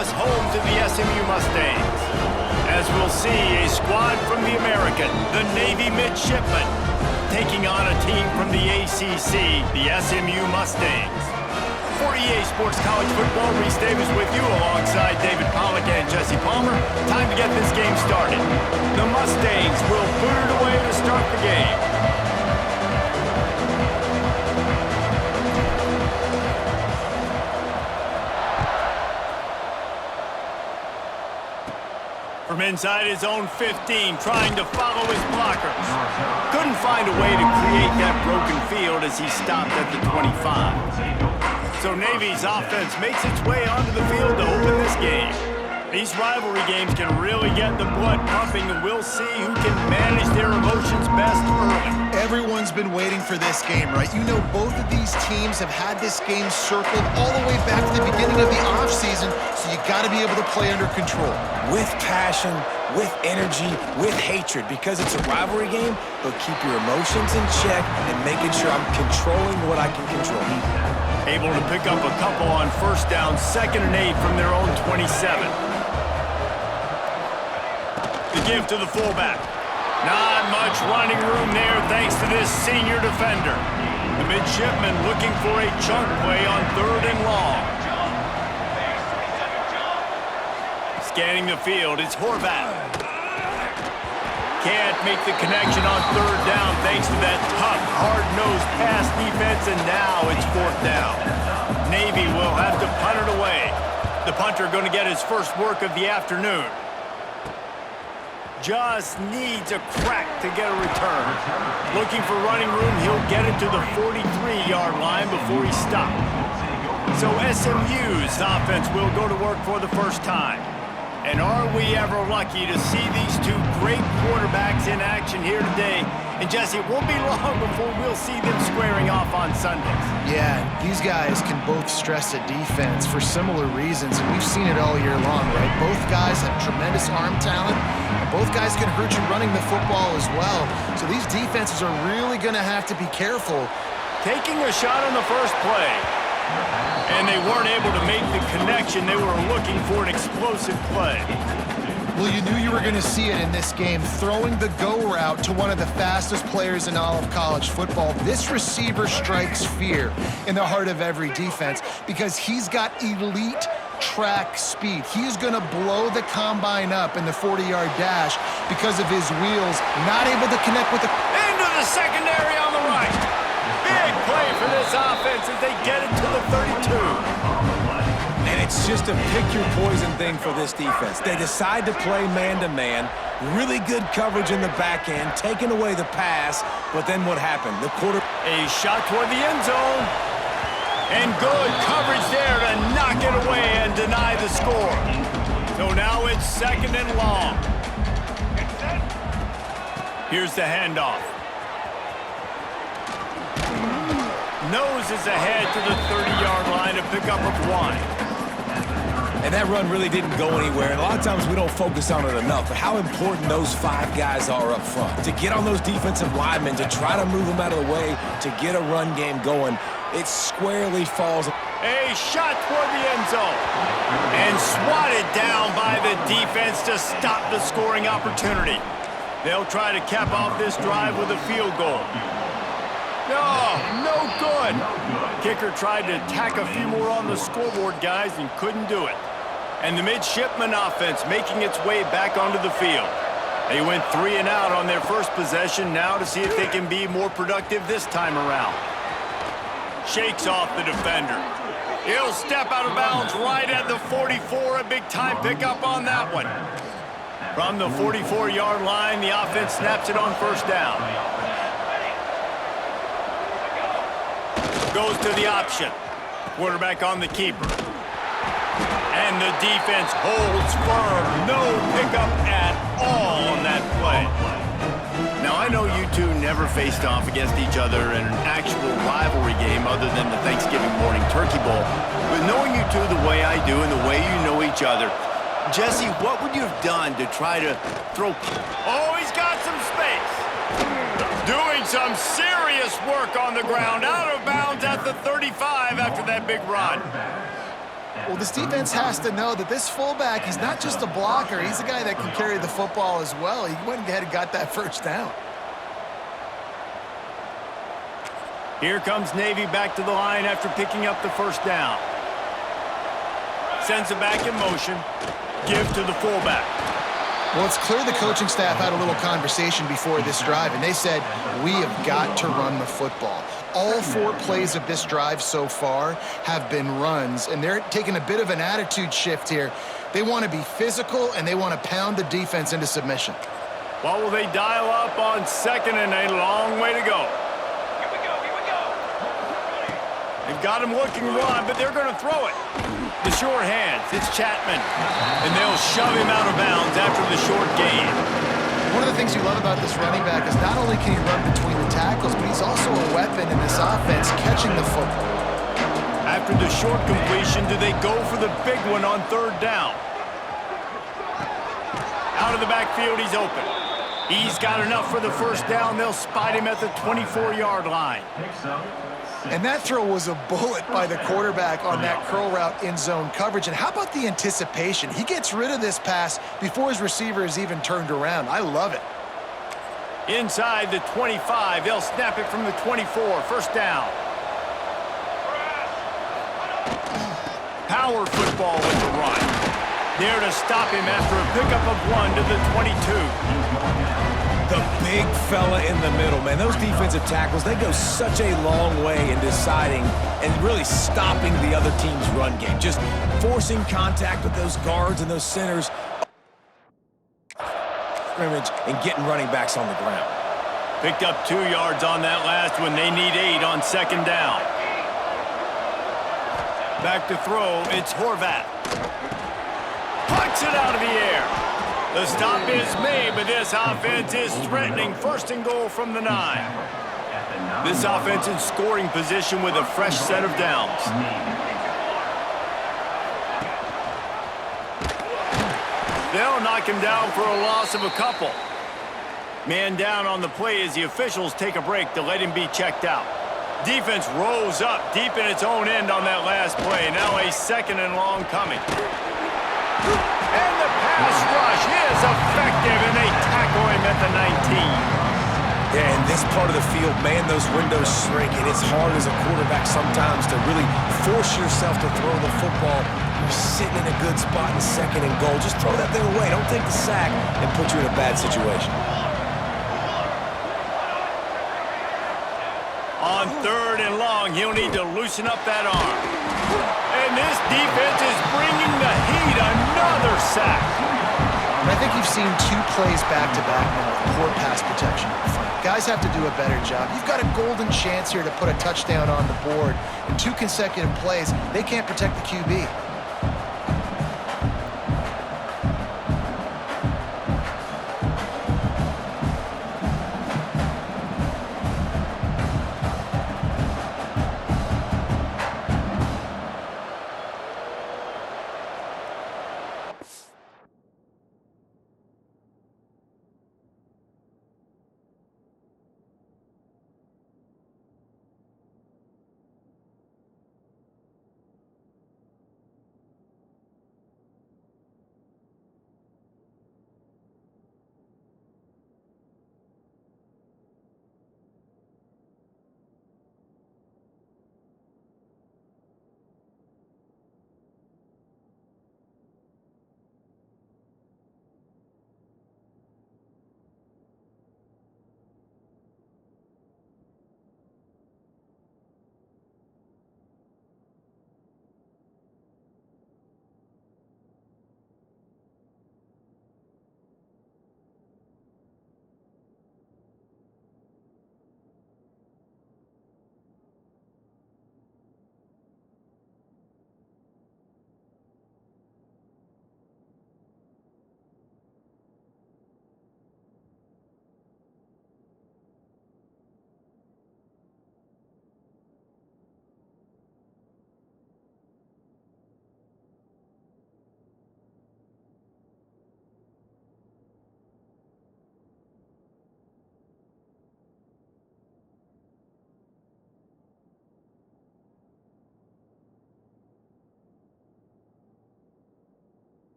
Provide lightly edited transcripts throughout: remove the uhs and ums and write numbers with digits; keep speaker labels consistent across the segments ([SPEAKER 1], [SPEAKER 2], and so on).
[SPEAKER 1] us home to the SMU Mustangs. As we'll see, a squad from the American, the Navy Midshipmen, taking on a team from the ACC, the SMU Mustangs. For EA Sports College Football, Reese Davis with you alongside David Pollack and Jesse Palmer. Time to get this game started. The Mustangs will put it away to start the game. From inside his own 15, trying to follow his blockers. Couldn't find a way to create that broken field as he stopped at the 25. So Navy's offense makes its way onto the field to open this game. These rivalry games can really get the blood pumping, and we'll see who can manage their emotions best early.
[SPEAKER 2] Everyone's been waiting for this game, right? You know, both of these teams have had this game circled all the way back to the beginning of the offseason, so you got to be able to play under control.
[SPEAKER 3] With passion, with energy, with hatred, because it's a rivalry game, but keep your emotions in check and making sure I'm controlling what I can control.
[SPEAKER 1] Able to pick up a couple on first down, 2nd and 8 from their own 27. The give to the fullback. Not much running room there thanks to this senior defender. The midshipman looking for a chunk play on 3rd and long. Scanning the field, it's Horvath. Can't make the connection on 3rd down thanks to that tough, hard-nosed pass defense, and now it's 4th down. Navy will have to punt it away. The punter going to get his first work of the afternoon. Just needs a crack to get a return. Looking for running room, he'll get it to the 43-yard line before he stopped. So SMU's offense will go to work for the first time. And are we ever lucky to see these two great quarterbacks in action here today? And Jesse, it won't be long before we'll see them squaring off on Sundays.
[SPEAKER 2] Yeah, these guys can both stress a defense for similar reasons, and we've seen it all year long, right? Both guys have tremendous arm talent, and both guys can hurt you running the football as well. So these defenses are really going to have to be careful.
[SPEAKER 1] Taking a shot on the first play. And they weren't able to make the connection. They were looking for an explosive play.
[SPEAKER 2] Well, you knew you were going to see it in this game, throwing the go route to one of the fastest players in all of college football. This receiver strikes fear in the heart of every defense because he's got elite track speed. He is going to blow the combine up in the 40-yard dash because of his wheels, not able to connect with the...
[SPEAKER 1] Into the secondary on the right. Big play for this offense as they get it to the 32.
[SPEAKER 3] And it's just a pick-your-poison thing for this defense. They decide to play man-to-man, really good coverage in the back end, taking away the pass, but then what happened?
[SPEAKER 1] A shot toward the end zone. And good coverage there to knock it away and deny the score. So now it's 2nd and long. Here's the handoff. Noses ahead to the 30-yard line to pick up a 1.
[SPEAKER 3] And that run really didn't go anywhere, and a lot of times we don't focus on it enough, but how important those 5 guys are up front. To get on those defensive linemen, to try to move them out of the way, to get a run game going, it squarely falls.
[SPEAKER 1] A shot toward the end zone. And swatted down by the defense to stop the scoring opportunity. They'll try to cap off this drive with a field goal. No good. Kicker tried to tack a few more on the scoreboard, guys, and couldn't do it. And the midshipman offense making its way back onto the field. They went 3 and out on their first possession, now to see if they can be more productive this time around. Shakes off the defender. He'll step out of bounds right at the 44, a big-time pickup on that one. From the 44-yard line, the offense snaps it on first down. Goes to the option. Quarterback on the keeper. And the defense holds firm. No pickup at all on that play. Now, I know you two never faced off against each other in an actual rivalry game other than the Thanksgiving morning Turkey Bowl. But knowing you two the way I do and the way you know each other, Jesse, what would you have done to try to throw... Oh, he's got some space. Doing some serious work on the ground, out of bounds at the 35 after that big run.
[SPEAKER 2] Well, this defense has to know that this fullback, he's not just a blocker. He's a guy that can carry the football as well. He went ahead and got that first down.
[SPEAKER 1] Here comes Navy back to the line after picking up the first down. Sends it back in motion. Give to the fullback.
[SPEAKER 2] Well, it's clear the coaching staff had a little conversation before this drive, and they said, we have got to run the football. All 4 plays of this drive so far have been runs, and they're taking a bit of an attitude shift here. They want to be physical, and they want to pound the defense into submission.
[SPEAKER 1] What will they dial up on second and a long way to go? They've got him looking run, but they're going to throw it. The short hands, it's Chapman. And they'll shove him out of bounds after the short gain.
[SPEAKER 2] One of the things you love about this running back is not only can he run between the tackles, but he's also a weapon in this offense, catching the football.
[SPEAKER 1] After the short completion, do they go for the big one on third down? Out of the backfield, he's open. He's got enough for the first down. They'll spot him at the 24-yard line.
[SPEAKER 2] And that throw was a bullet by the quarterback on that curl route in zone coverage. And how about the anticipation? He gets rid of this pass before his receiver is even turned around. I love it.
[SPEAKER 1] Inside the 25, they'll snap it from the 24. First down. Power football with the run. There to stop him after a pickup of 1 to the 22.
[SPEAKER 3] The big fella in the middle, man. Those defensive tackles, they go such a long way in deciding and really stopping the other team's run game. Just forcing contact with those guards and those centers. Scrimmage and getting running backs on the ground.
[SPEAKER 1] Picked up 2 yards on that last one. They need 8 on second down. Back to throw, it's Horvath. Puts it out of the air. The stop is made, but this offense is threatening. First and goal from the 9. This offense in scoring position with a fresh set of downs. They'll knock him down for a loss of a couple. Man down on the play as the officials take a break to let him be checked out. Defense rolls up deep in its own end on that last play. Now a second and long coming. And the pass rush is effective, and they tackle him at the 19.
[SPEAKER 3] Yeah, in this part of the field, man, those windows shrink, and it's hard as a quarterback sometimes to really force yourself to throw the football. You're sitting in a good spot in second and goal. Just throw that thing away. Don't take the sack and put you in a bad situation.
[SPEAKER 1] On third and long, he'll need to loosen up that arm. And this defense is bringing the heat. Another sack.
[SPEAKER 2] And I think you've seen 2 plays back-to-back now with poor pass protection up front. Guys have to do a better job. You've got a golden chance here to put a touchdown on the board. In 2 consecutive plays, they can't protect the QB.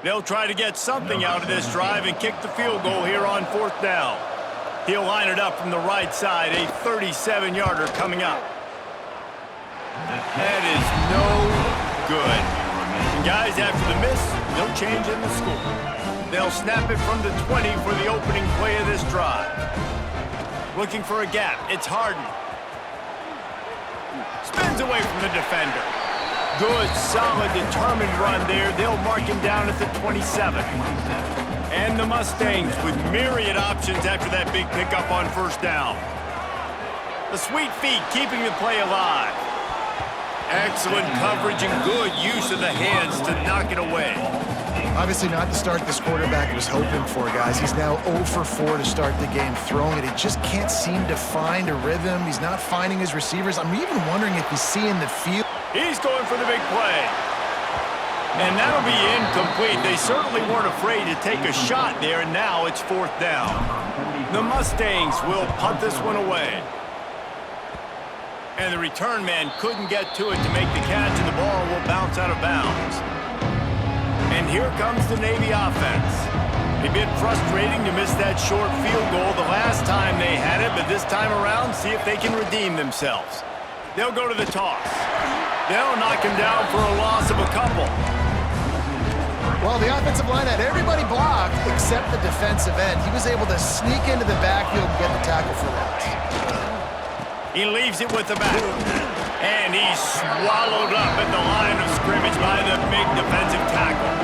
[SPEAKER 1] They'll try to get something out of this drive and kick the field goal here on 4th down. He'll line it up from the right side, a 37-yarder coming up. That is no good. And guys, after the miss, no change in the score. They'll snap it from the 20 for the opening play of this drive. Looking for a gap. It's Harden. Spins away from the defender. Good, solid, determined run there. They'll mark him down at the 27. And the Mustangs with myriad options after that big pickup on 1st down. The sweet feet keeping the play alive. Excellent coverage and good use of the hands to knock it away.
[SPEAKER 2] Obviously not the start this quarterback was hoping for, guys. He's now 0 for 4 to start the game throwing it. He just can't seem to find a rhythm. He's not finding his receivers. I'm even wondering if he's seeing the field.
[SPEAKER 1] He's going for the big play. And that'll be incomplete. They certainly weren't afraid to take a shot there, and now it's 4th down. The Mustangs will punt this one away. And the return man couldn't get to it to make the catch, and the ball will bounce out of bounds. And here comes the Navy offense. A bit frustrating to miss that short field goal the last time they had it, but this time around, see if they can redeem themselves. They'll go to the toss. They'll knock him down for a loss of a couple.
[SPEAKER 2] Well, the offensive line had everybody blocked except the defensive end. He was able to sneak into the backfield and get the tackle for loss.
[SPEAKER 1] He leaves it with the back. And he's swallowed up at the line of scrimmage by the big defensive tackle.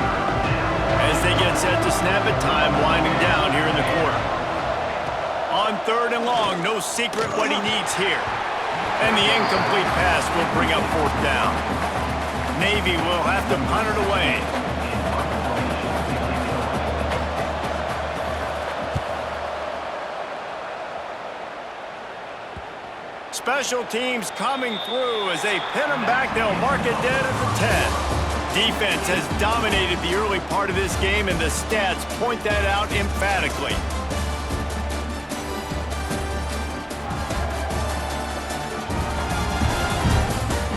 [SPEAKER 1] As they get set to snap it, time winding down here in the quarter. On 3rd and long, no secret what he needs here. And the incomplete pass will bring up 4th down. Navy will have to punt it away. Special teams coming through as they pin them back. They'll mark it dead at the 10. Defense has dominated the early part of this game, and the stats point that out emphatically.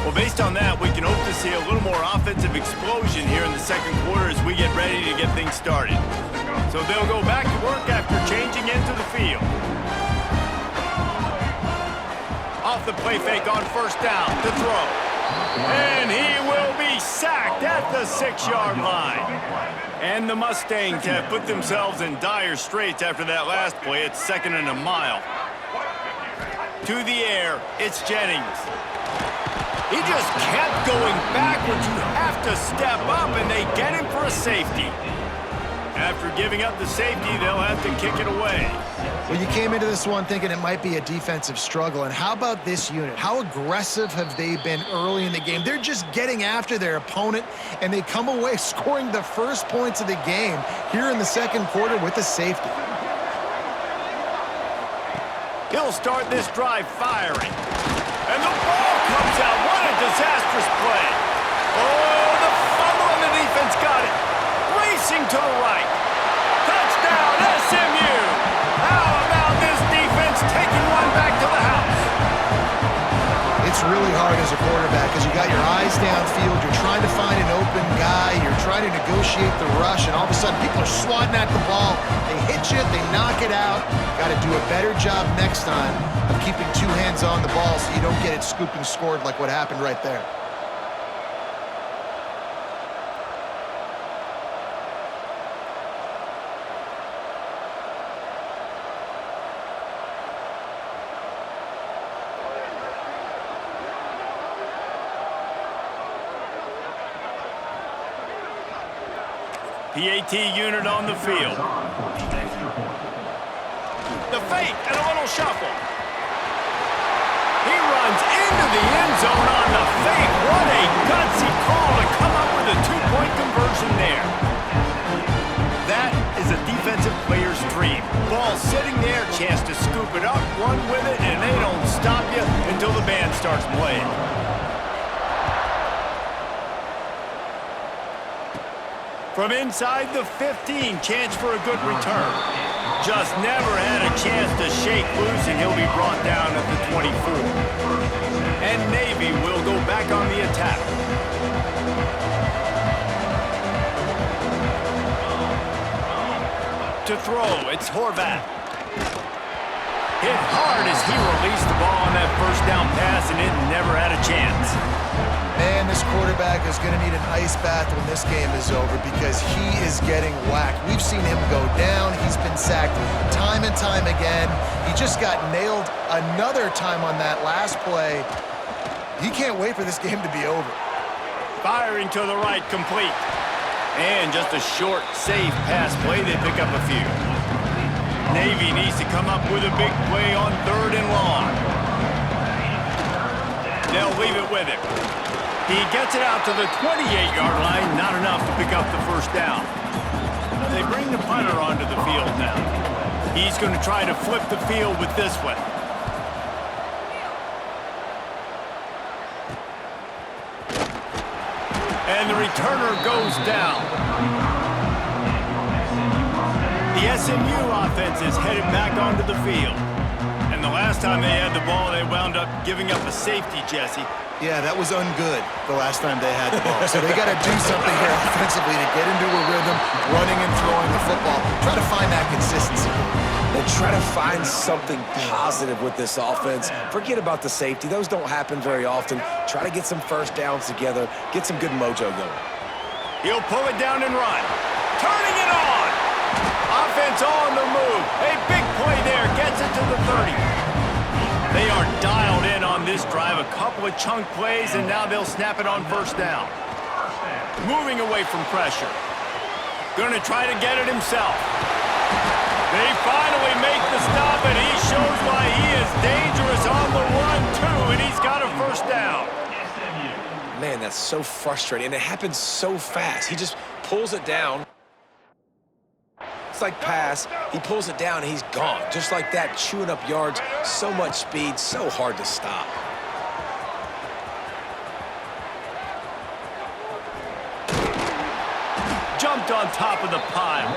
[SPEAKER 1] Well, based on that, we can hope to see a little more offensive explosion here in the 2nd quarter as we get ready to get things started. So they'll go back to work after changing into the field. Off the play fake on 1st down to throw. And he will be sacked at the 6-yard line. And the Mustangs have put themselves in dire straits after that last play. It's 2nd and a mile. To the air, it's Jennings. He just kept going backwards. You have to step up, and they get him for a safety. After giving up the safety, they'll have to kick it away.
[SPEAKER 2] Well, you came into this one thinking it might be a defensive struggle, and how about this unit? How aggressive have they been early in the game? They're just getting after their opponent, and they come away scoring the first points of the game here in the 2nd quarter with a safety.
[SPEAKER 1] He'll start this drive firing. And the ball comes out. What a disastrous play. Oh, the fumble on the defense got it. Racing to the right. Touchdown, SMU. How about this defense taking one back to the house?
[SPEAKER 2] It's really hard as a quarterback because you got your eyes downfield. You're trying to find an open guy. You're trying to negotiate the rush, and all of a sudden people are swatting at the ball. They hit you. They knock it out. Got to do a better job next time of keeping 2 hands on the ball so you don't get it scooped and scored like what happened right there.
[SPEAKER 1] PAT unit on the field. The fake and a little shuffle. He runs into the end zone on the fake. What a gutsy call to come up with a 2-point conversion there. That is a defensive player's dream. Ball sitting there, chance to scoop it up, run with it, and they don't stop you until the band starts playing. From inside the 15, chance for a good return. Just never had a chance to shake loose, and he'll be brought down at the 24. And Navy will go back on the attack. to throw. It's Horvath. Hit hard as he released the ball on that first down pass, and it never had a chance.
[SPEAKER 2] Man, this quarterback is going to need an ice bath when this game is over because he is getting whacked. We've seen him go down. He's been sacked time and time again. He just got nailed another time on that last play. He can't wait for this game to be over.
[SPEAKER 1] Firing to the right, complete. And just a short, safe pass play. They pick up a few. Navy needs to come up with a big play on 3rd and long. They'll leave it with him. He gets it out to the 28-yard line, not enough to pick up the first down. They bring the punter onto the field now. He's going to try to flip the field with this one. And the returner goes down. The SMU offense is headed back onto the field. And the last time they had the ball, they wound up giving up a safety, Jesse.
[SPEAKER 2] Yeah, that was ungood the last time they had the ball. So they got to do something here offensively to get into a rhythm, running and throwing the football. Try to find that consistency.
[SPEAKER 3] And try to find something positive with this offense. Forget about the safety. Those don't happen very often. Try to get some first downs together. Get some good mojo going.
[SPEAKER 1] He'll pull it down and run. Turning it on. Offense on the move. A big play there. Gets it to the 30. They are dialed in on this drive. A couple of chunk plays, and now they'll snap it on first down. Moving away from pressure. Going to try to get it himself. They finally make the stop, and he shows why he is dangerous on the run, too, and he's got a first down.
[SPEAKER 3] Man, that's so frustrating, and it happens so fast. He just pulls it down. It's like pass. He pulls it down, and he's gone. Just like that, chewing up yards. So much speed, so hard to stop.
[SPEAKER 1] Jumped on top of the pile.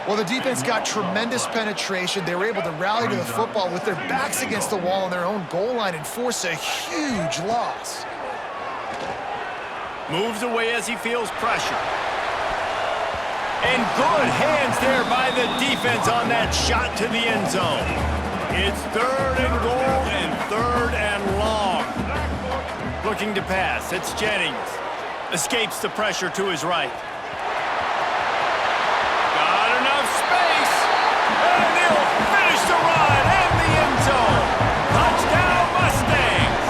[SPEAKER 2] Well, the defense got tremendous penetration. They were able to rally to the football with their backs against the wall on their own goal line and force a huge loss.
[SPEAKER 1] Moves away as he feels pressure. And good hands there by the defense on that shot to the end zone. It's 3rd and goal and 3rd and long. Looking to pass. It's Jennings. Escapes the pressure to his right. Got enough space. And he'll finish the run and the end zone. Touchdown Mustangs.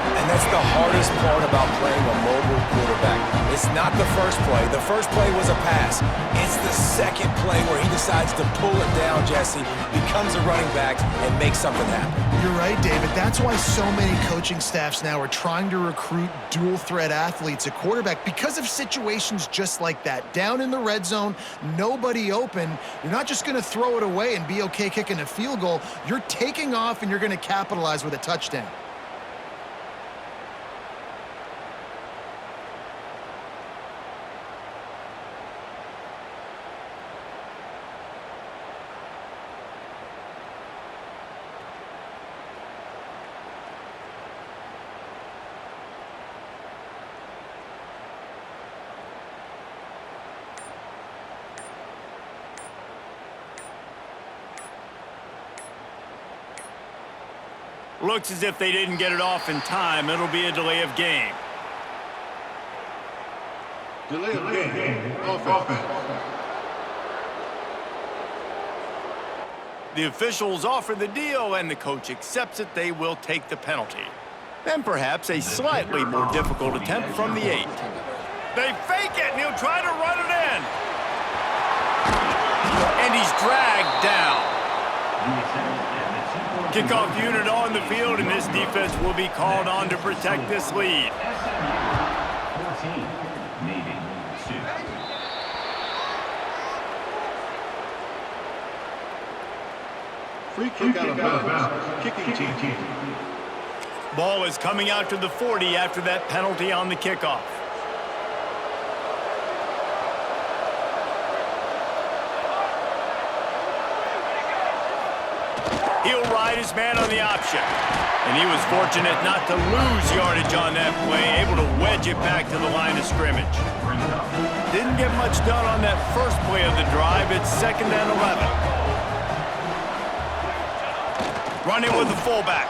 [SPEAKER 3] And that's the hardest part about playing a mobile quarterback. It's not the first play. The first play was a pass. It's the second play where he decides to pull it down, Jesse, becomes a running back, and makes something happen.
[SPEAKER 2] You're right, David. That's why so many coaching staffs now are trying to recruit dual-threat athletes at quarterback because of situations just like that. Down in the red zone, nobody open. You're not just going to throw it away and be okay kicking a field goal. You're taking off, and you're going to capitalize with a touchdown.
[SPEAKER 1] Looks as if they didn't get it off in time. It'll be a delay of game.
[SPEAKER 4] Delay of game. Offense.
[SPEAKER 1] The officials offer the deal, and the coach accepts it. They will take the penalty. Then perhaps a slightly more difficult attempt from the 8. They fake it, and he'll try to run it in. And he's dragged down. Kickoff unit on the field, and this defense will be called on to protect this lead.
[SPEAKER 4] Free kick out of bounds. Kicking team.
[SPEAKER 1] Ball is coming out to the 40 after that penalty on the kickoff. He'll ride his man on the option. And he was fortunate not to lose yardage on that play, able to wedge it back to the line of scrimmage. Didn't get much done on that first play of the drive. It's 2nd and 11. Running with the fullback.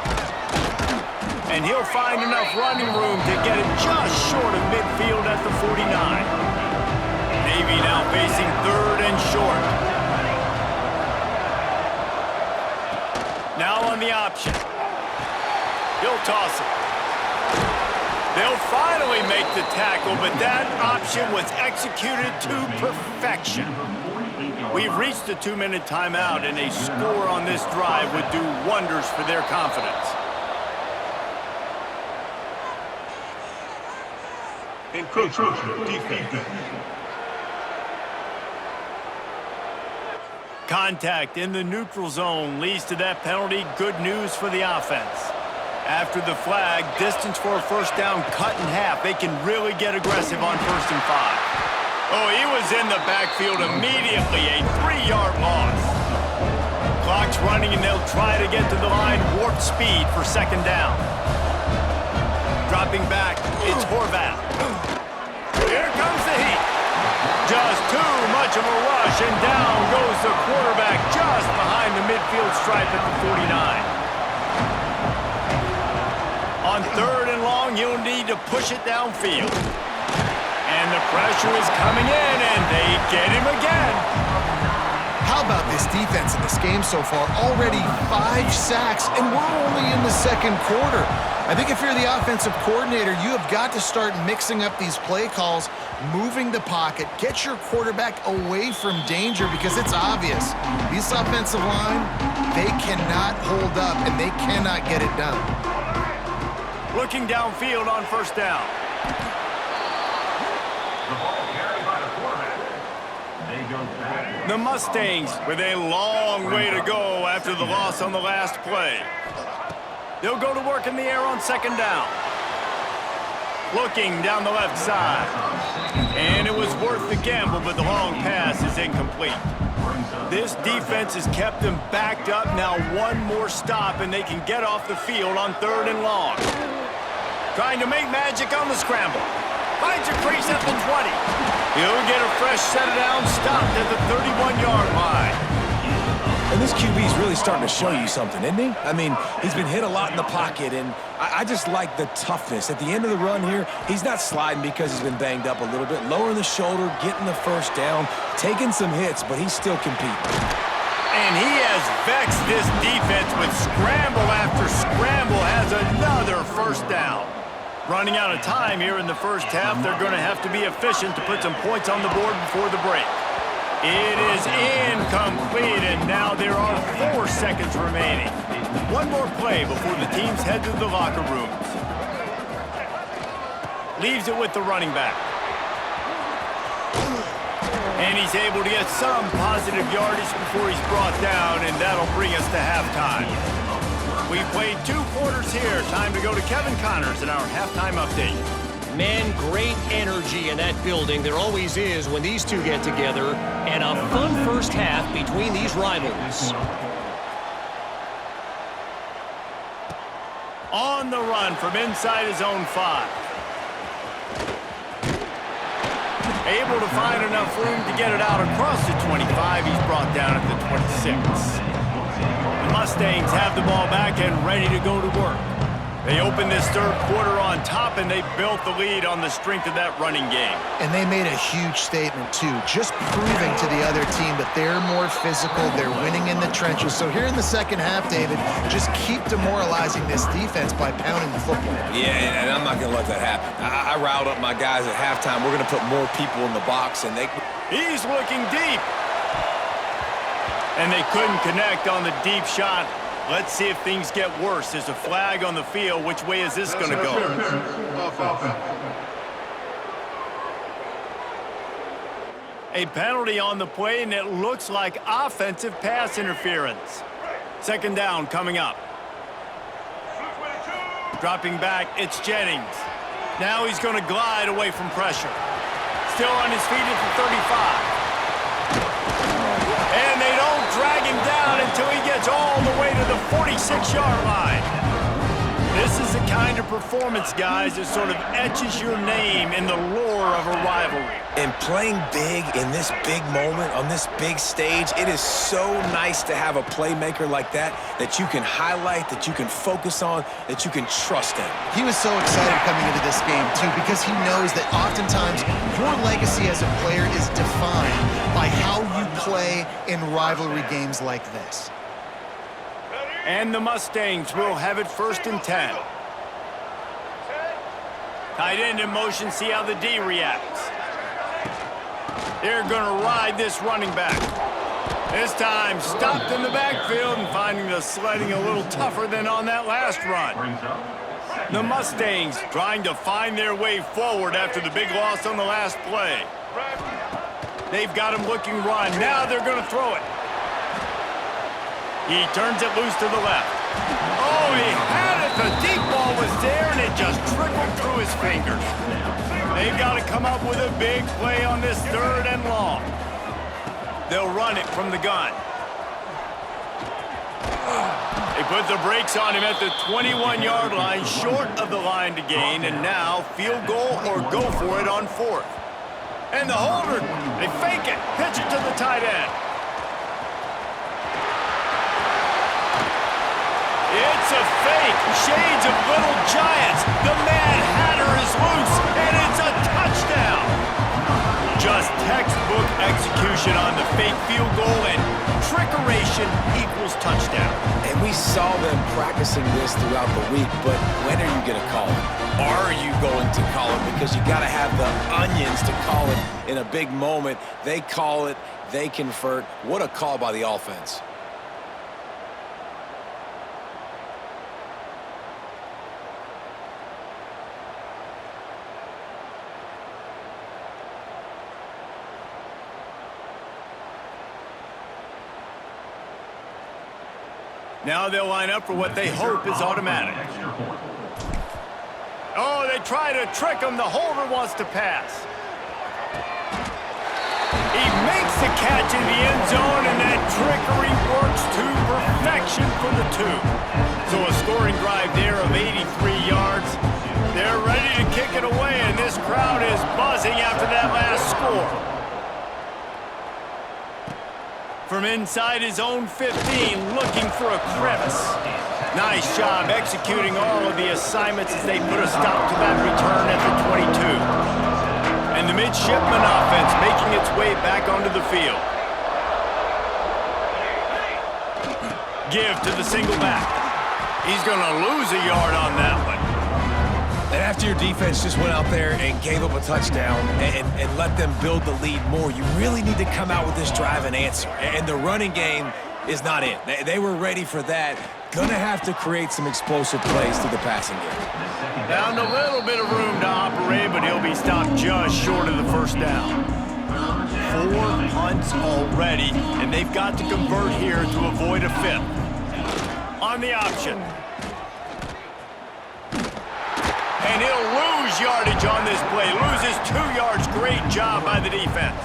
[SPEAKER 1] And he'll find enough running room to get it just short of midfield at the 49. Navy now facing 3rd and short. Now on the option. He'll toss it. They'll finally make the tackle, but that option was executed to perfection. We've reached the 2-minute timeout, and a score on this drive would do wonders for their confidence.
[SPEAKER 4] Encroachment, defense.
[SPEAKER 1] Contact in the neutral zone leads to that penalty. Good news for the offense. After the flag, distance for a first down cut in half. They can really get aggressive on 1st and 5. Oh, he was in the backfield immediately. A 3-yard loss. Clock's running, and they'll try to get to the line. Warp speed for 2nd down. Dropping back, it's Horvath. Here comes the heat. Just too much of a rush, and down goes the quarterback just behind the midfield stripe at the 49. On 3rd and long, you'll need to push it downfield. And the pressure is coming in, and they get him again.
[SPEAKER 2] How about this defense in this game so far? Already 5 sacks, and we're only in the 2nd quarter. I think if you're the offensive coordinator, you have got to start mixing up these play calls, moving the pocket, get your quarterback away from danger, because it's obvious. This offensive line, they cannot hold up, and they cannot get it done.
[SPEAKER 1] Looking downfield on 1st down.
[SPEAKER 5] The ball carried by the quarterback. They go back.
[SPEAKER 1] The Mustangs with a long way to go after the loss on the last play. They'll go to work in the air on 2nd down. Looking down the left side. And it was worth the gamble, but the long pass is incomplete. This defense has kept them backed up. Now one more stop, and they can get off the field on 3rd and long. Trying to make magic on the scramble. Finds a crease at the 20. He'll get a fresh set of downs, stopped at the 31-yard line.
[SPEAKER 3] And this QB is really starting to show you something, isn't he? I mean, he's been hit a lot in the pocket, and I just like the toughness. At the end of the run here, he's not sliding because he's been banged up a little bit. Lowering the shoulder, getting the first down, taking some hits, but he's still competing.
[SPEAKER 1] And he has vexed this defense with scramble after scramble, has another first down. Running out of time here in the first half, they're going to have to be efficient to put some points on the board before the break. It is incomplete, and now there are 4 seconds remaining. One more play before the teams head to the locker rooms. Leaves it with the running back. And he's able to get some positive yardage before he's brought down, and that'll bring us to halftime. We've played 2 quarters here. Time to go to Kevin Connors in our halftime update.
[SPEAKER 6] Man, great energy in that building. There always is when these two get together. And a fun first half between these rivals.
[SPEAKER 1] On the run from inside his own 5. Able to find enough room to get it out across the 25. He's brought down at the 26. The Mustangs have the ball back and ready to go to work. They opened this 3rd quarter on top, and they built the lead on the strength of that running game.
[SPEAKER 2] And they made a huge statement, too, just proving to the other team that they're more physical, they're winning in the trenches. So here in the 2nd half, David, just keep demoralizing this defense by pounding the football.
[SPEAKER 3] Yeah, and I'm not going to let that happen. I riled up my guys at halftime. We're going to put more people in the box, and they...
[SPEAKER 1] He's looking deep. And they couldn't connect on the deep shot. Let's see if things get worse. There's a flag on the field. Which way is this going to go? A penalty on the play, and it looks like offensive pass interference. 2nd down coming up. Dropping back, it's Jennings. Now he's going to glide away from pressure. Still on his feet at the 35. And they don't drag him down until he gets all the way to the 46-yard line. This is the kind of performance, guys, that sort of etches your name in the lore of a rivalry.
[SPEAKER 3] And playing big in this big moment, on this big stage, it is so nice to have a playmaker like that you can highlight, that you can focus on, that you can trust in.
[SPEAKER 2] He was so excited coming into this game, too, because he knows that oftentimes your legacy as a player is defined by how you play in rivalry games like this.
[SPEAKER 1] And the Mustangs will have it 1st and 10. Tight end in motion, see how the D reacts. They're going to ride this running back. This time, stopped in the backfield and finding the sledding a little tougher than on that last run. The Mustangs trying to find their way forward after the big loss on the last play. They've got him looking run. Now they're going to throw it. He turns it loose to the left. Oh, he had it. The deep ball was there, and it just trickled through his fingers. They've got to come up with a big play on this 3rd and long. They'll run it from the gun. They put the brakes on him at the 21-yard line, short of the line to gain, and now field goal or go for it on 4th. And the holder, they fake it, pitch it to the tight end. It's a fake. Shades of Little Giants. The Mad Hatter is loose, and it's a touchdown. Just textbook execution on the fake field goal, and trickeration equals touchdown.
[SPEAKER 3] And we saw them practicing this throughout the week, but when are you going to call it? Are you going to call it? Because you got to have the onions to call it in a big moment. They call it. They convert. What a call by the offense.
[SPEAKER 1] Now they'll line up for what they hope is automatic. Oh, they try to trick him. The holder wants to pass. He makes the catch in the end zone, and that trickery works to perfection for the 2. So a scoring drive there of 83 yards. They're ready to kick it away, and this crowd is buzzing after that last score. From inside his own 15, looking for a crevice. Nice job executing all of the assignments as they put a stop to that return at the 22. And the midshipman offense making its way back onto the field. Give to the single back. He's going to lose a yard on that one.
[SPEAKER 3] And after your defense just went out there and gave up a touchdown and let them build the lead more, you really need to come out with this drive and answer. And the running game is not it. They were ready for that. Gonna have to create some explosive plays through the passing game.
[SPEAKER 1] Found a little bit of room to operate, but he'll be stopped just short of the 1st down. 4 punts already, and they've got to convert here to avoid a 5th. On the option. And he'll lose yardage on this play. Loses 2 yards. Great job by the defense.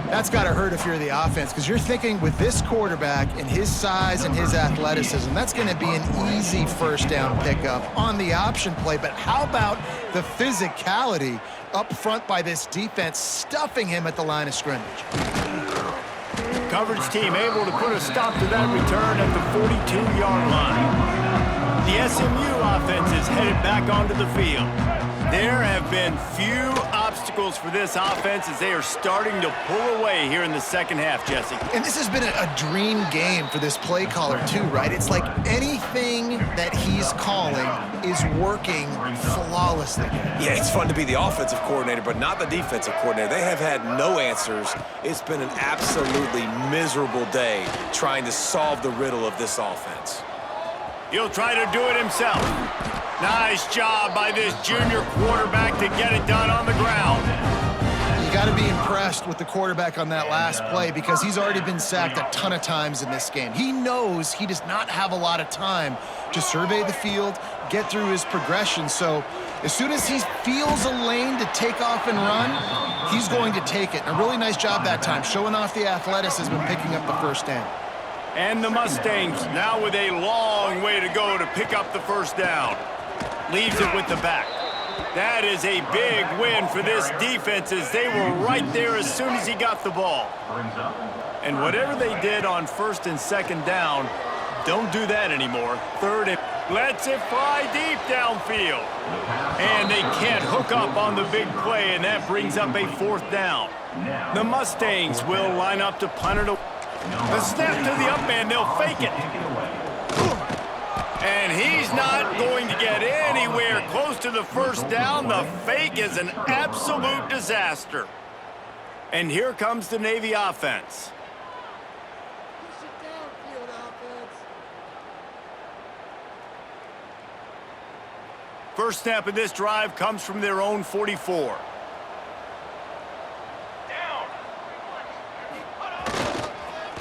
[SPEAKER 2] That's got to hurt if you're the offense, because you're thinking with this quarterback and his size and his athleticism, that's going to be an easy 1st down pickup on the option play. But how about the physicality up front by this defense, stuffing him at the line of scrimmage?
[SPEAKER 1] Coverage team able to put a stop to that return at the 42-yard line. The SMU offense is headed back onto the field. There have been few obstacles for this offense as they are starting to pull away here in the 2nd half, Jesse.
[SPEAKER 2] And this has been a dream game for this play caller too, right? It's like anything that he's calling is working flawlessly.
[SPEAKER 3] Yeah, it's fun to be the offensive coordinator, but not the defensive coordinator. They have had no answers. It's been an absolutely miserable day trying to solve the riddle of this offense.
[SPEAKER 1] He'll try to do it himself. Nice job by this junior quarterback to get it done on the ground.
[SPEAKER 2] You got to be impressed with the quarterback on that last play because he's already been sacked a ton of times in this game. He knows he does not have a lot of time to survey the field, get through his progression. So as soon as he feels a lane to take off and run, he's going to take it. And a really nice job that time, showing off the athleticism and picking up the 1st down.
[SPEAKER 1] And the Mustangs now with a long way to go to pick up the first down. Leaves it with the back. That is a big win for this defense as they were right there as soon as he got the ball. And whatever they did on first and second down, don't do that anymore. Third and lets it fly deep downfield. And they can't hook up on the big play, and that brings up a fourth down. The Mustangs will line up to punt it away. The snap to the up man, they'll fake it. And he's not going to get anywhere close to the first down. The fake is an absolute disaster. And here comes the Navy offense. First snap of this drive comes from their own 44.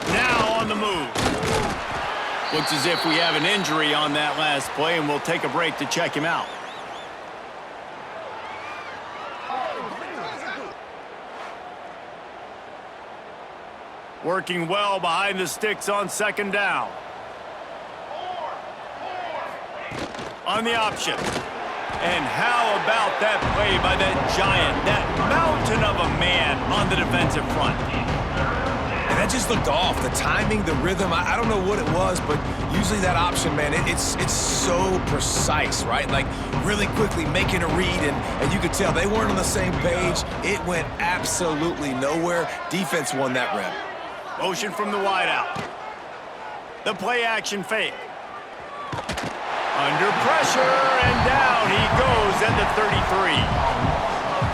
[SPEAKER 1] Now on the move. Looks as if we have an injury on that last play, and we'll take a break to check him out. Working well behind the sticks on second down. On the option. And how about that play by that giant, that mountain of a man on the defensive front?
[SPEAKER 3] And that just looked off. The timing, the rhythm, I don't know what it was, but usually that option, man, it's so precise, right? Like really quickly making a read, and you could tell they weren't on the same page. It went absolutely nowhere. Defense won that rep.
[SPEAKER 1] Motion from the wideout. The play action fake. Under pressure, and down he goes at the 33.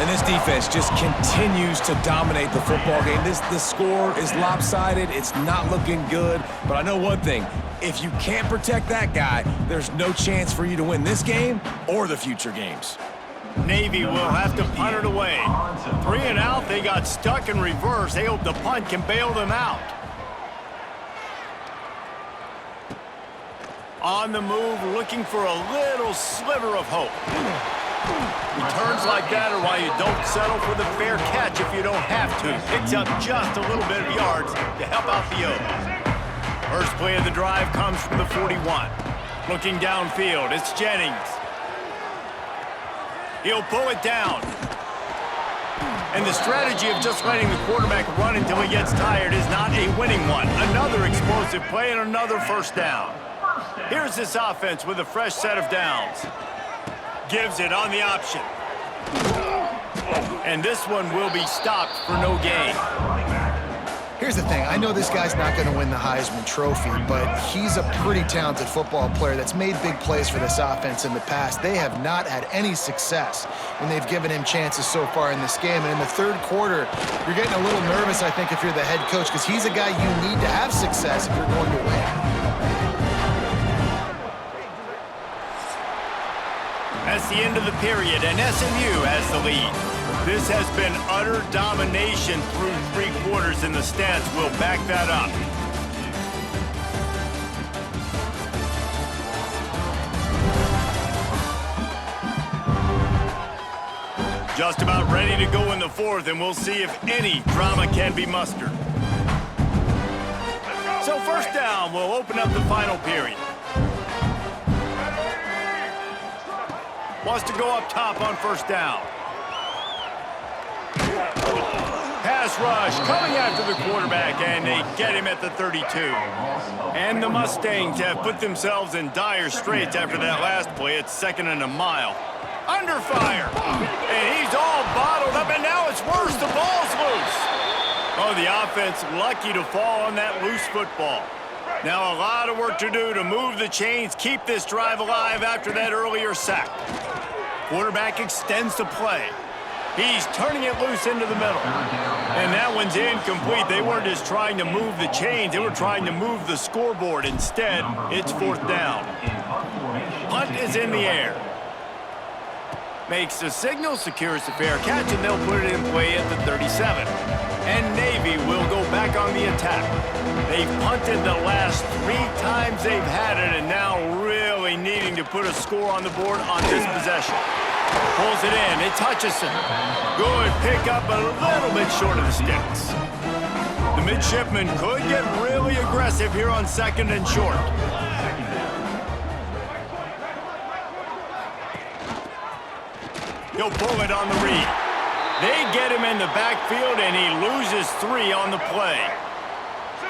[SPEAKER 3] And this defense just continues to dominate the football game. This score is lopsided. It's not looking good. But I know one thing. If you can't protect that guy, there's no chance for you to win this game or the future games.
[SPEAKER 1] Navy will have to punt it away. 3 and out, they got stuck in reverse. They hope the punt can bail them out. On the move, looking for a little sliver of hope. Returns like that are why you don't settle for the fair catch if you don't have to. Picks up just a little bit of yards to help out the O's. First play of the drive comes from the 41. Looking downfield, it's Jennings. He'll pull it down. And the strategy of just letting the quarterback run until he gets tired is not a winning one. Another explosive play and another first down. Here's this offense with a fresh set of downs. Gives it on the option. And this one will be stopped for no gain.
[SPEAKER 2] Here's the thing. I know this guy's not going to win the Heisman Trophy, but he's a pretty talented football player that's made big plays for this offense in the past. They have not had any success when they've given him chances so far in this game. And in the third quarter, you're getting a little nervous, I think, if you're the head coach, because he's a guy you need to have success if you're going to win.
[SPEAKER 1] That's the end of the period, and SMU has the lead. This has been utter domination through 3 quarters, and the stats will back that up. Just about ready to go in the fourth, and we'll see if any drama can be mustered. So first down will open up the final period. Wants to go up top on first down. Pass rush coming after the quarterback, and they get him at the 32. And the Mustangs have put themselves in dire straits after that last play. It's 2nd and a mile. Under fire. And he's all bottled up, and now it's worse. The ball's loose. Oh, the offense lucky to fall on that loose football. Now a lot of work to do to move the chains, keep this drive alive after that earlier sack. Quarterback extends the play. He's turning it loose into the middle. And that one's incomplete. They weren't just trying to move the chains. They were trying to move the scoreboard. Instead, it's 4th down. Punt is in the air. Makes the signal, secures the fair catch, and they'll put it in play at the 37. And Navy will go back on the attack. They've punted the last 3 times they've had it, and now really needing to put a score on the board on this possession. Pulls it in. It's Hutchison. Good pick up, a little bit short of the sticks. The midshipman could get really aggressive here on 2nd and short. He'll pull it on the read. They get him in the backfield, and he loses 3 on the play.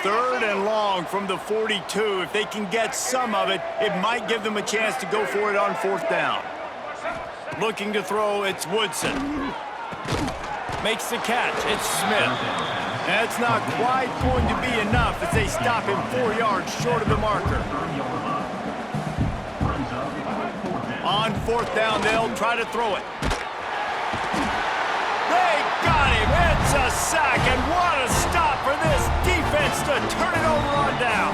[SPEAKER 1] 3rd and long from the 42. If they can get some of it, it might give them a chance to go for it on 4th down. Looking to throw, it's Woodson. Makes the catch, it's Smith. That's not quite going to be enough as they stop him 4 yards short of the marker. On 4th down, they'll try to throw it. They got him. It's a sack, and what a stop for this defense to turn it over on down.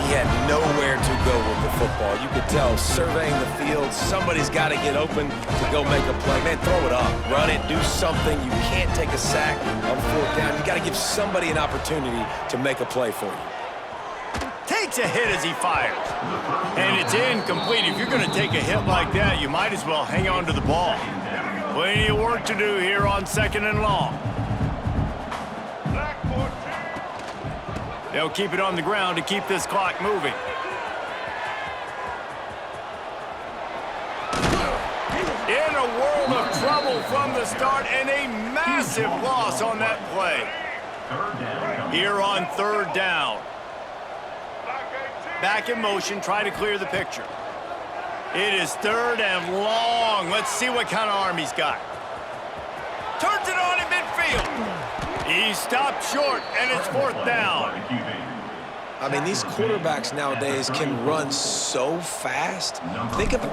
[SPEAKER 3] He had nowhere to go with the football. You could tell, surveying the field, somebody's got to get open to go make a play. Man, throw it up, run it, do something. You can't take a sack on 4th down. You got to give somebody an opportunity to make a play for you.
[SPEAKER 1] Takes a hit as he fires. And it's incomplete. If you're going to take a hit like that, you might as well hang on to the ball. Plenty of work to do here on 2nd and long. They'll keep it on the ground to keep this clock moving. In a world of trouble from the start, and a massive loss on that play. Here on 3rd down. Back in motion, try to clear the picture. It is 3rd and long. Let's see what kind of arm he's got. Turns it on in midfield. He stopped short, and it's 4th down.
[SPEAKER 3] I mean, these quarterbacks nowadays can run so fast. Think of it.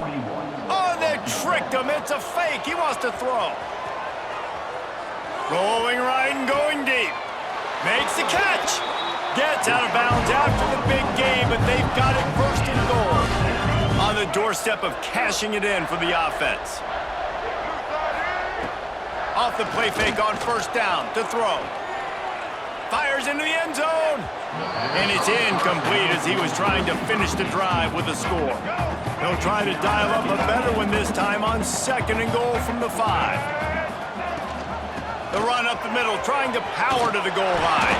[SPEAKER 1] Oh, they tricked him. It's a fake. He wants to throw. Rolling right and going deep. Makes the catch. Gets out of bounds after the big game, but they've got it 1st and goal. On the doorstep of cashing it in for the offense. Off the play fake on 1st down to throw. Fires into the end zone. And it's incomplete as he was trying to finish the drive with a score. He'll try to dial up a better one this time on 2nd and goal from the 5. The run up the middle, trying to power to the goal line.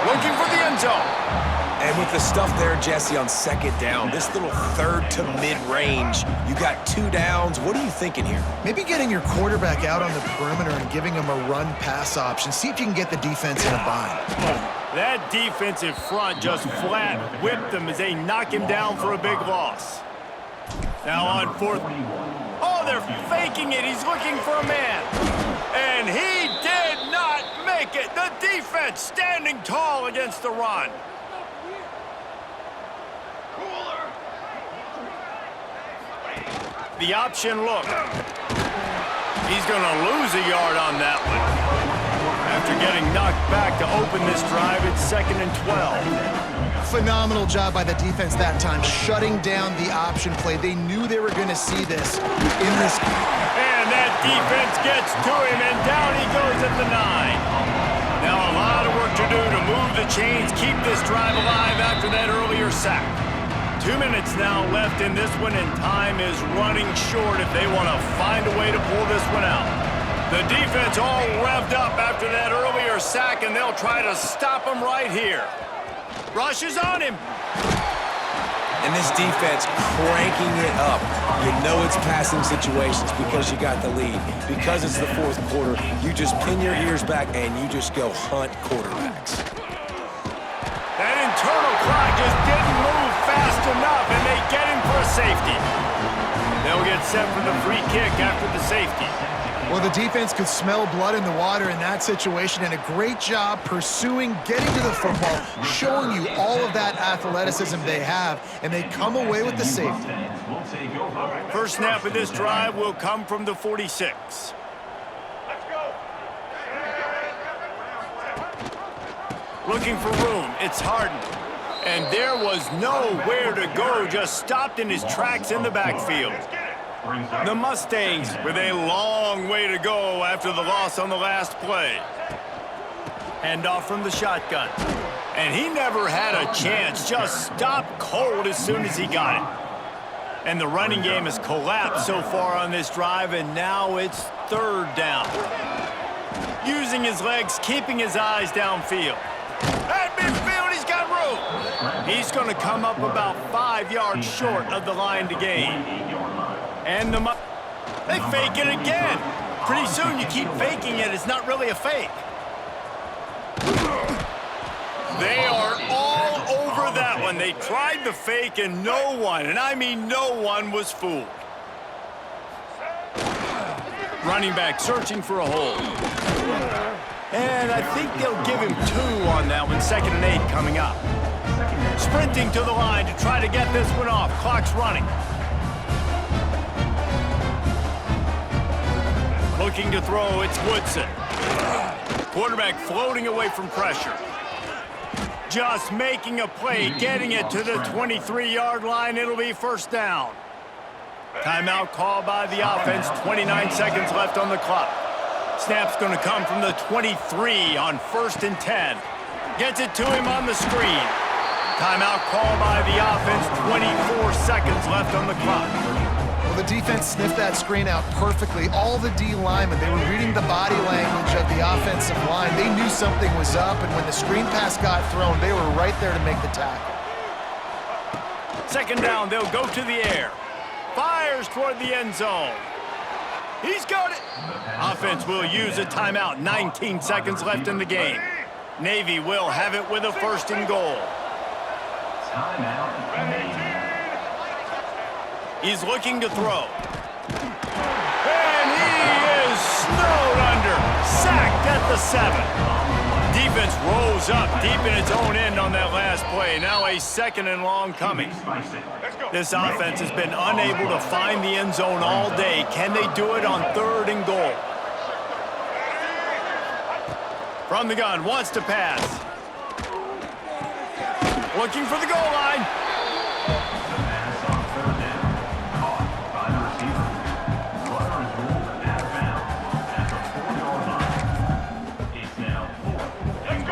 [SPEAKER 1] Looking for the end zone.
[SPEAKER 3] And with the stuff there, Jesse, on 2nd down, this little 3rd to mid-range, you got 2 downs. What are you thinking here?
[SPEAKER 2] Maybe getting your quarterback out on the perimeter and giving him a run-pass option. See if you can get the defense in a bind.
[SPEAKER 1] That defensive front just flat whipped them as they knock him down for a big loss. Now on 4th. Oh, they're faking it. He's looking for a man. And he did not make it. The defense standing tall against the run. The option look. He's going to lose a yard on that one. After getting knocked back to open this drive, it's 2nd and 12.
[SPEAKER 2] Phenomenal job by the defense that time, shutting down the option play. They knew they were going to see this in this game.
[SPEAKER 1] And that defense gets to him, and down he goes at the 9. Now a lot of work to do to move the chains, keep this drive alive after that earlier sack. 2 minutes now left in this one, and time is running short if they want to find a way to pull this one out. The defense all revved up after that earlier sack, and they'll try to stop him right here. Rushes on him.
[SPEAKER 3] And this defense cranking it up. You know it's passing situations because you got the lead. Because it's the 4th quarter, you just pin your ears back and you just go hunt quarterbacks.
[SPEAKER 1] That internal clock just didn't move fast enough, and they get him for a safety. They'll get set for the free kick after the safety.
[SPEAKER 2] Well, the defense could smell blood in the water in that situation, and a great job pursuing, getting to the football, showing you all of that athleticism they have, and they come away with the safety.
[SPEAKER 1] First snap of this drive will come from the 46. Looking for room, it's Harden. And there was nowhere to go, just stopped in his tracks in the backfield. The Mustangs with a long way to go after the loss on the last play. Handoff from the shotgun. And he never had a chance, just stopped cold as soon as he got it. And the running game has collapsed so far on this drive, and now it's 3rd down. Using his legs, keeping his eyes downfield. At midfield, he's got room. He's going to come up about 5 yards short of the line to gain. And they fake it again. Pretty soon you keep faking it. It's not really a fake. They are all over that one. They tried the fake and no one, and I mean no one, was fooled. Running back searching for a hole. And I think they'll give him 2 on that one. 2nd and 8 coming up. Sprinting to the line to try to get this one off. Clock's running. Looking to throw, it's Woodson. Quarterback floating away from pressure. Just making a play, getting it to the 23-yard line. It'll be first down. Timeout called by the offense. 29 seconds left on the clock. Snap's going to come from the 23 on 1st and 10. Gets it to him on the screen. Timeout called by the offense. 24 seconds left on the clock.
[SPEAKER 2] Well, the defense sniffed that screen out perfectly. All the D linemen, they were reading the body language of the offensive line. They knew something was up, and when the screen pass got thrown, they were right there to make the tackle.
[SPEAKER 1] 2nd down, they'll go to the air. Fires toward the end zone. He's got it. Offense will use a timeout. 19 seconds left in the game. Navy will have it with a 1st and goal. He's looking to throw. And he is snowed under. Sacked at the 7. Defense rolls up deep in its own end on that last play. Now a 2nd and long coming. This offense has been unable to find the end zone all day. Can they do it on 3rd and goal? From the gun, wants to pass. Looking for the goal line.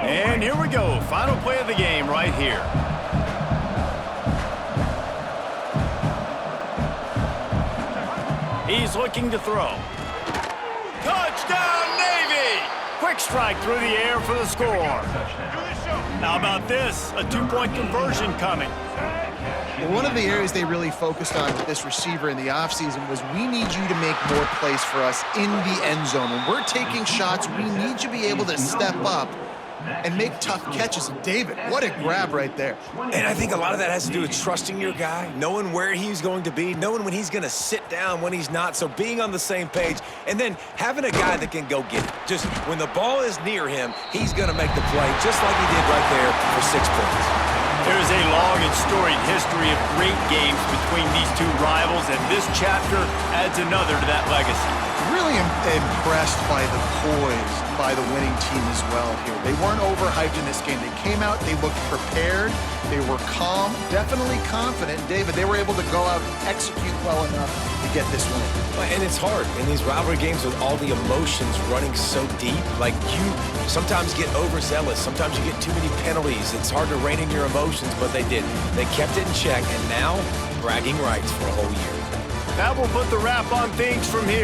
[SPEAKER 1] And here we go. Final play of the game right here. He's looking to throw. Touchdown, Navy! Quick strike through the air for the score. How about this? A 2-point conversion coming.
[SPEAKER 2] Well, one of the areas they really focused on with this receiver in the offseason was we need you to make more plays for us in the end zone. When we're taking shots, we need you to be able to step up and make tough catches. And David, what a grab right there.
[SPEAKER 3] And I think a lot of that has to do with trusting your guy, knowing where he's going to be, knowing when he's going to sit down, when he's not, so being on the same page, and then having a guy that can go get it. Just when the ball is near him, he's going to make the play, just like he did right there for 6 points.
[SPEAKER 1] There is a long and storied history of great games between these two rivals, and this chapter adds another to that legacy.
[SPEAKER 2] Really impressed by the poise by the winning team as well here. They weren't overhyped in this game. They came out, they looked prepared, they were calm, definitely confident. David, they were able to go out and execute well enough to get this win.
[SPEAKER 3] And it's hard in these rivalry games with all the emotions running so deep. Like, you sometimes get overzealous. Sometimes you get too many penalties. It's hard to rein in your emotions, but they did. They kept it in check, and now bragging rights for a whole year.
[SPEAKER 1] That will put the wrap on things from here.